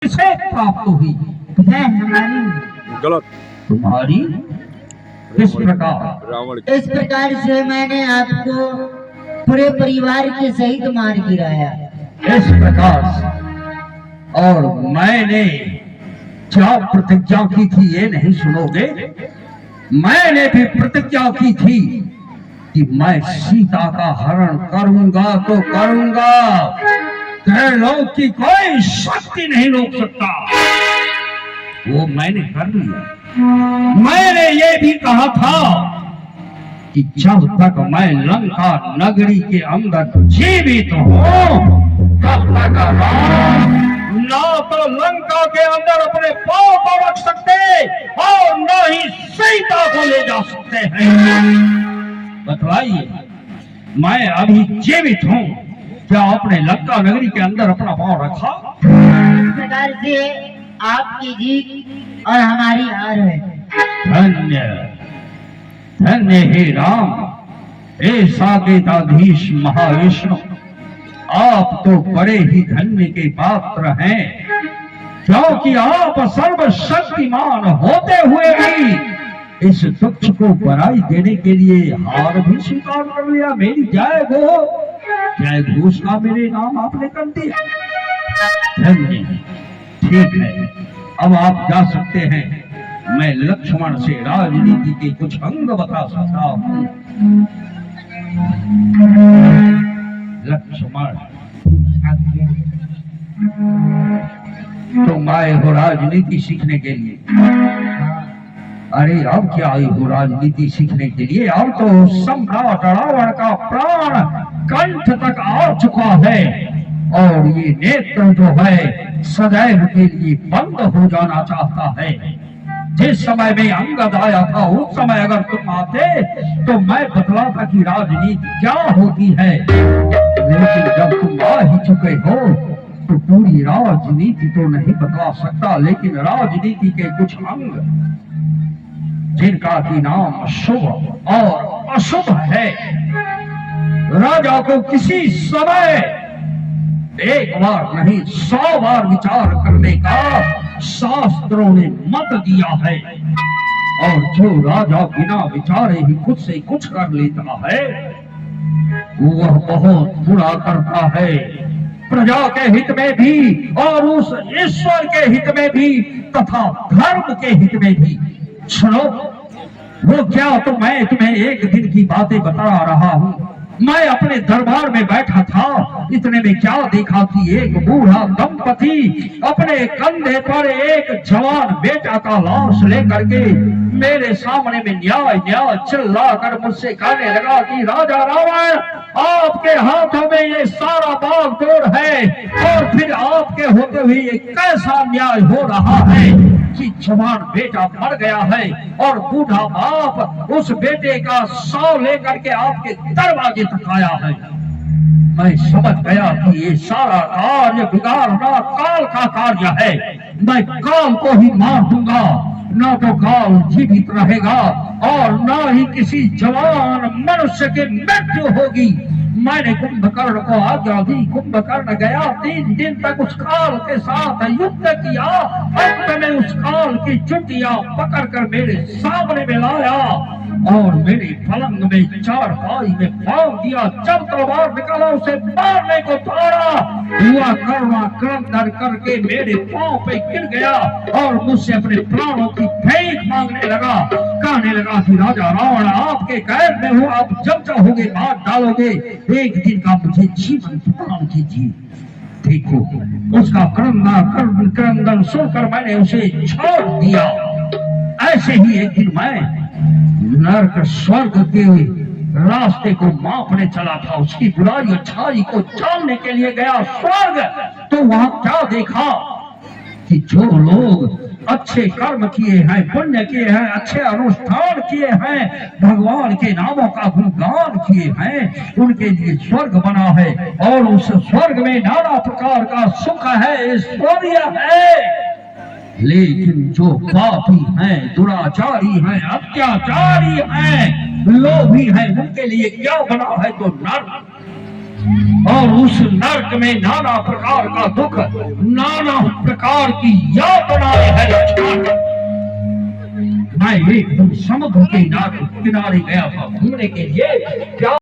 किसे प्राप्त हुई? है हमारी। गलत। तुम्हारी किस प्रकार? रावण इस प्रकार से मैंने आपको पूरे परिवार के सहित मार गिराया। इस प्रकार से। और मैंने क्या प्रतिज्ञा की थी ये नहीं सुनोगे? मैंने भी प्रतिज्ञा की थी कि मैं सीता का हरण करूंगा तो करूंगा, त्रैलोक की कोई शक्ति नहीं रोक सकता। वो मैंने कर लिया। मैंने ये भी कहा था कि जब तक मैं लंका नगरी के अंदर जीवित हूं तब तक राम ना तो लंका के अंदर अपने पांव को रख सकते और न ही सीता को ले जा सकते हैं। बतलाइए, मैं अभी जीवित हूं, क्या आपने लंका नगरी के अंदर अपना पांव रखा? इस प्रकार से आपकी जीत और हमारी हार है। धन्य धन्य हे राम, हे साकेताधीश महाविष्णु, आप तो बड़े ही धन्य के पात्र हैं, क्योंकि आप सर्वशक्तिमान होते हुए भी इस दुख को बराई देने के लिए हार भी स्वीकार कर लिया। मेरी जय घोषणा मेरे नाम आपने कर दिया। धन्य। ठीक है, अब आप जा सकते हैं। मैं लक्ष्मण से राजनीति के कुछ अंग बता सकता हूँ। लक्ष्मण, तुम आए हो राजनीति सीखने के लिए? अरे अब क्या आई हो राजनीति सीखने के लिए? अब तो सम्राट रावण का प्राण कंठ तक आ चुका है और ये नेत्र जो है सदैव के लिए बंद हो जाना चाहता है। जिस समय में अंगद आया था उस समय अगर तुम आते तो मैं बतलाता कि राजनीति क्या होती है, लेकिन जब तुम आ ही चुके हो तो पूरी राजनीति तो नहीं बतला सकता, लेकिन राजनीति के कुछ अंग जिनका की नाम शुभ और अशुभ है, राजा को किसी समय एक बार नहीं 100 बार विचार करने का शास्त्रों ने मत दिया है। और जो राजा बिना विचारे ही खुद से कुछ कर लेता है वह बहुत बुरा करता है, प्रजा के हित में भी और उस ईश्वर के हित में भी तथा धर्म के हित में भी। सुनो, वो क्या तो मैं तुम्हें एक दिन की बातें बता रहा हूँ। मैं अपने दरबार में बैठा था, इतने में क्या देखा कि एक बूढ़ा दंपति अपने कंधे पर एक जवान बेटा का लाश लेकर के मेरे सामने में न्याय न्याय चिल्ला कर मुझसे कहने लगा कि राजा रावण, आपके हाथों में ये सारा बागडोर है और फिर आपके होते हुए ये कैसा न्याय हो रहा है कि जवान बेटा मर गया है और बूढ़ा बाप उस बेटे का शव लेकर के आपके दरवाजे तक आया है। मैं समझ गया कि ये सारा कार्य बिगाड़ना काल का कार्य है। मैं काल को ही मार दूंगा, न तो काल जीवित रहेगा और न ही किसी जवान मनुष्य की मृत्यु होगी। मैंने कुंभकर्ण को आज्ञा दी, कुंभकर्ण गया, 3 दिन तक उस काल के साथ युद्ध किया, अंत में उस काल की चुटिया पकड़ कर मेरे सामने में लाया और मेरे पलंग में चारपाई में बांध दिया। जब तलवार निकाला उसे मारने को दौड़ा, हुआ करुणा क्रंदन करके मेरे पांव पे गिर गया और मुझसे अपने प्राणों की भीख मांगने लगा। कहने लगा कि राजा रावण, आपके कैद में हूँ, आप जब चाहोगे मार डालोगे, एक दिन का मुझे जीवन प्रदान कीजिए। देखो, उसका क्रंदन सुनकर मैंने उसे छोड़ दिया। ऐसे ही एक दिन मैं नरक स्वर्ग के रास्ते को मापने चला था, उसकी बुराई अच्छाई को जानने के लिए गया स्वर्ग। तो वहां क्या देखा कि जो लोग अच्छे कर्म किए हैं, पुण्य किए हैं, अच्छे अनुष्ठान किए हैं, भगवान के नामों का गुणगान किए हैं, उनके लिए स्वर्ग बना है और उस स्वर्ग में नाना प्रकार का सुख है, ऐश्वर्य है। लेकिन जो पापी हैं, दुराचारी हैं, अत्याचारी हैं, लोभी हैं, उनके लिए क्या बना है तो नरक। और उस नर्क में नाना प्रकार का दुख, नाना प्रकार की यातनाएं है लक्ष्मण। मैं एकदम समुद्र के किनारे गया था घूमने के लिए। क्या